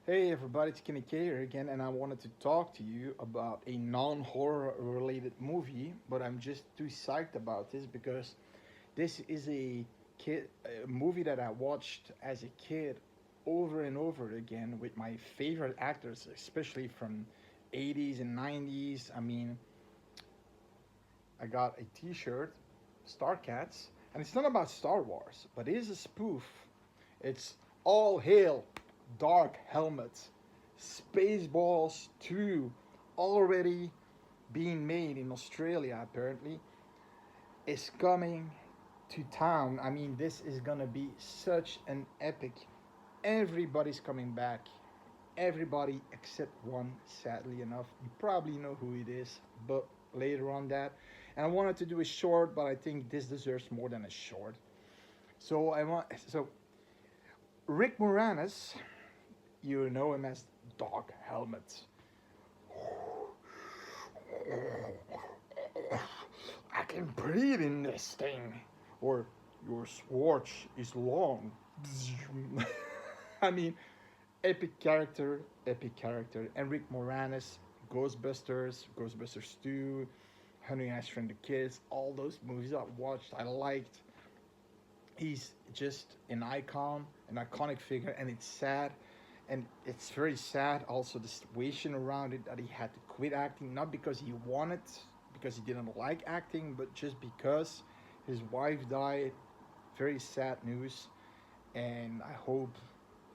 Hey everybody, it's Kenny K here again, and I wanted to talk to you about a non-horror related movie, but I'm just too psyched about this because this is a movie that I watched as a kid over and over again with my favorite actors, especially from 80s and 90s. I mean, I got a T-shirt, Star Cats, and it's not about Star Wars, but it is a spoof. It's All Hail Dark Helmet, Spaceballs 2, already being made in Australia apparently, is coming to town. I mean, this is gonna be such an epic. Everybody's coming back. Everybody except one, sadly enough. You probably know who it is, but later on that. And I wanted to do a short, but I think this deserves more than a short. So Rick Moranis, you know him as Dark Helmet. I can breathe in this thing. Or your Schwartz is long. I mean, epic character. And Rick Moranis, Ghostbusters, Ghostbusters 2, Honey, I Shrunk the Kids, all those movies I watched, I liked. He's just an icon, an iconic figure, and it's sad. And it's very sad also the situation around it that he had to quit acting, not because he wanted, because he didn't like acting, but just because his wife died. Very sad news, and I hope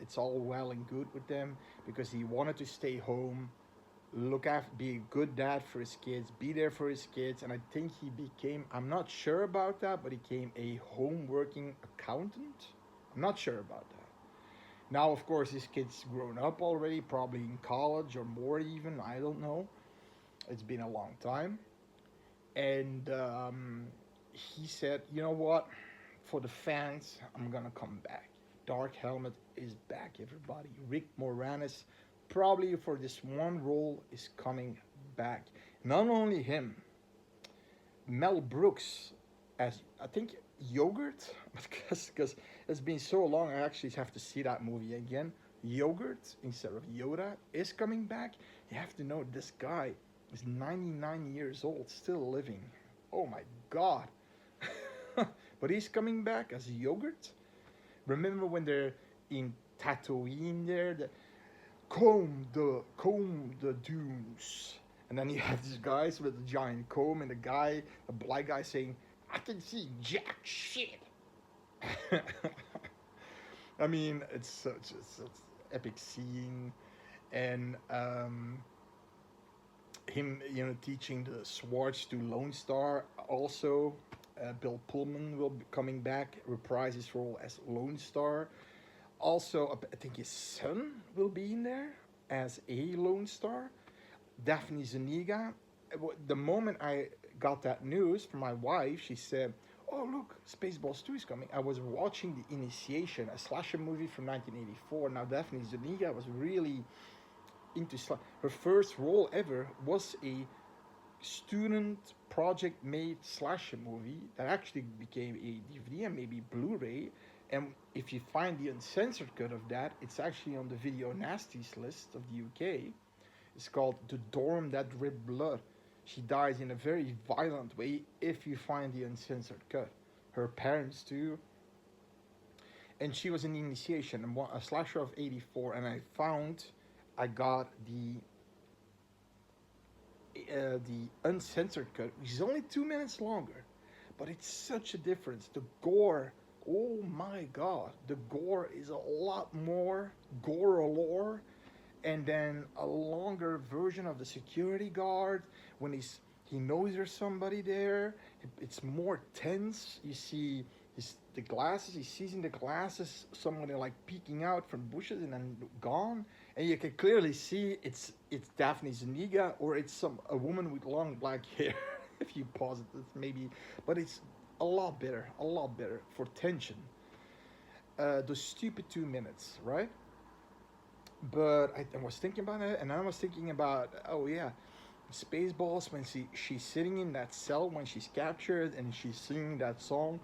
it's all well and good with them because he wanted to stay home, look after, be a good dad for his kids, be there for his kids, and I think he became, I'm not sure about that, but he became a home working accountant. I'm not sure about that. Now, of course, his kid's grown up already, probably in college or more even. I don't know. It's been a long time. And he said, you know what? For the fans, I'm going to come back. Dark Helmet is back, everybody. Rick Moranis, probably for this one role, is coming back. Not only him, Mel Brooks as I think yogurt because it's been so long. I actually have to see that movie again. Yogurt instead of Yoda is coming back. You have to know this guy is 99 years old, still living. Oh my god! But he's coming back as yogurt. Remember when they're in Tatooine there? Comb the dunes. And then you have these guys with a giant comb and the guy, the black guy saying, I can see jack shit. I mean, it's such epic scene. And him, teaching the Schwartz to Lone Star. Also, Bill Pullman will be coming back, reprise his role as Lone Star. Also, I think his son will be in there as a Lone Star. Daphne Zuniga. The moment I got that news from my wife, she said, "Oh look, Spaceballs 2 is coming." I was watching The Initiation, a slasher movie from 1984. Now Daphne Zuniga was really into her first role ever was a student project made slasher movie that actually became a DVD and maybe Blu-ray. And if you find the uncensored cut of that, it's actually on the Video Nasties list of the UK. It's called The Dorm That Dripped Blood. She dies in a very violent way if you find the uncensored cut. Her parents too. And she was in the Initiation, a slasher of 84, and I got the uncensored cut, which is only 2 minutes longer, but it's such a difference. The gore, oh my god, the gore is a lot more gore-lore, and then a longer version of the security guard when he knows there's somebody there. It's more tense. You see the glasses. He sees in the glasses somebody like peeking out from bushes and then gone, and you can clearly see it's Daphne Zuniga or it's a woman with long black hair. If you pause it, it's maybe, but it's a lot better for tension. The stupid 2 minutes, right? But I was thinking about it, and I was thinking about, oh yeah, Spaceballs when she's sitting in that cell when she's captured and she's singing that song.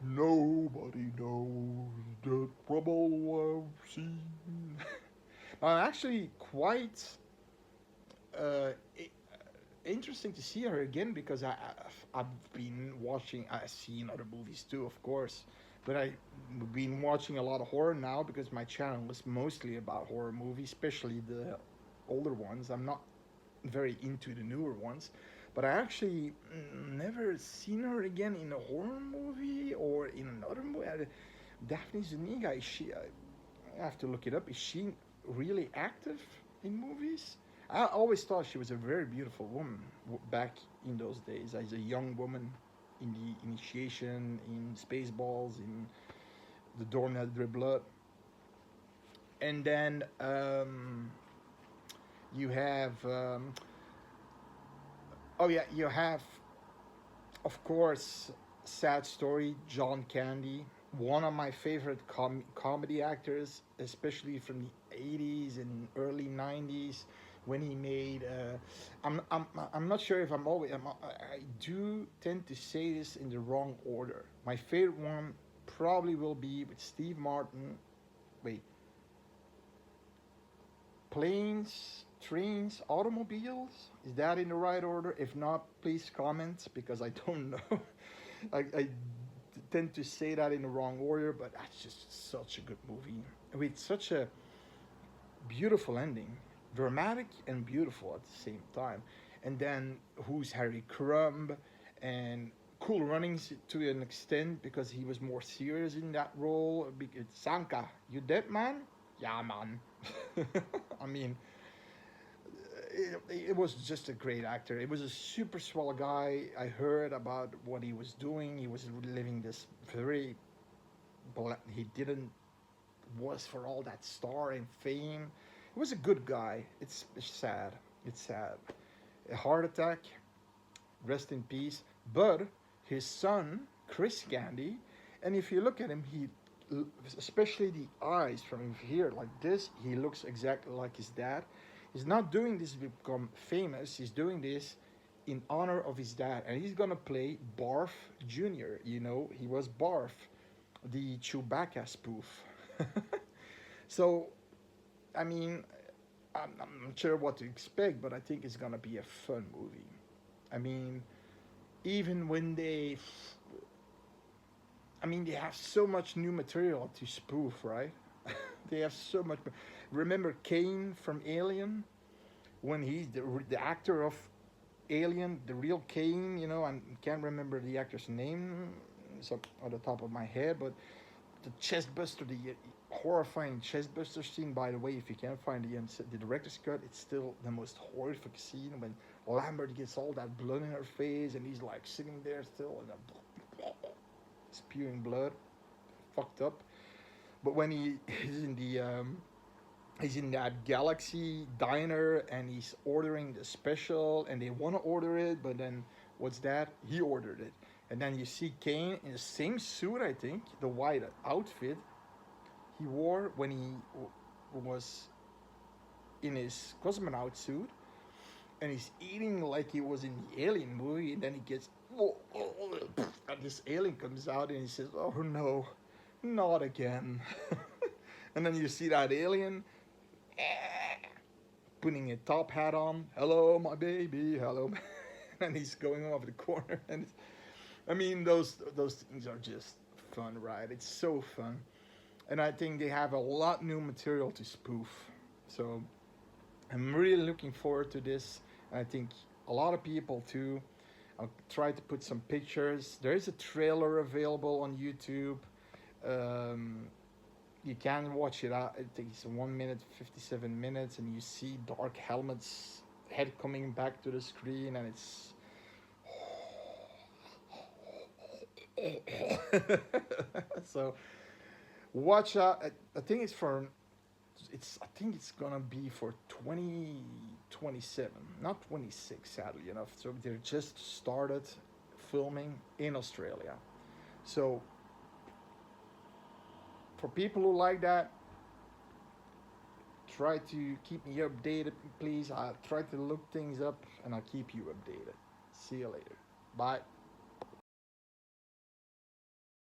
Nobody knows the trouble I've seen. Actually, quite uh, i- interesting to see her again because I've been watching. I've seen other movies too, of course, but I've been watching a lot of horror now because my channel is mostly about horror movies, especially the older ones. I'm not very into the newer ones, but I actually never seen her again in a horror movie or in another movie. Daphne Zuniga, is she? I have to look it up. Is she really active in movies? I always thought she was a very beautiful woman back in those days as a young woman in the initiation, in Spaceballs, in the Doornail Dribbler. And then you have, oh yeah, you have, of course, sad story, John Candy, one of my favorite comedy actors, especially from the 80s and early 90s when he made I'm not sure if I do tend to say this in the wrong order. My favorite one probably will be with Steve Martin. Wait, planes, trains, automobiles, is that in the right order? If not, please comment because I don't know. I tend to say that in the wrong order, but that's just such a good movie with such a beautiful ending, dramatic and beautiful at the same time. And then who's Harry Crumb and Cool Runnings to an extent because he was more serious in that role. Sanka, you dead man? Yeah, man. I mean, it was just a great actor. It was a super swell guy. I heard about what he was doing. He was living this very, he didn't was for all that star and fame. He was a good guy. It's sad. It's sad. A heart attack. Rest in peace. But his son, Chris Candy, and if you look at him, he, especially the eyes from here like this, he looks exactly like his dad. He's not doing this to become famous. He's doing this in honor of his dad, and he's gonna play Barf Jr. You know, he was Barf, the Chewbacca spoof. So, I mean, I'm not sure what to expect, but I think it's gonna be a fun movie. I mean, even when they have so much new material to spoof, right? They have so much. Remember Kane from Alien? When he's the actor of Alien, the real Kane, you know, I can't remember the actor's name, it's up on the top of my head, but the chestbuster, the horrifying chestbuster scene. By the way, if you can't find the director's cut, it's still the most horrific scene when Lambert gets all that blood in her face and he's like sitting there still and spewing blood, fucked up. But when he's in the he's in that Galaxy diner and he's ordering the special and they want to order it, but then what's that? He ordered it. And then you see Kane in the same suit, I think, the white outfit he wore when he was in his cosmonaut suit, and he's eating like he was in the Alien movie, and then he gets, and this alien comes out and he says, "Oh no, not again." And then you see that alien putting a top hat on. "Hello, my baby. Hello." And he's going off the corner, and I mean, those things are just fun, right? It's so fun, and I think they have a lot new material to spoof. So I'm really looking forward to this. I think a lot of people too. I'll try to put some pictures. There is a trailer available on YouTube. Um, you can watch it out. I think it's 1 minute 57 minutes, and you see Dark Helmet's head coming back to the screen, and it's so watch out. I think it's for I think it's gonna be for 2027, not 26, sadly enough. So they just started filming in Australia. So for people who like that, try to keep me updated, please. I'll try to look things up and I'll keep you updated. See you later. Bye.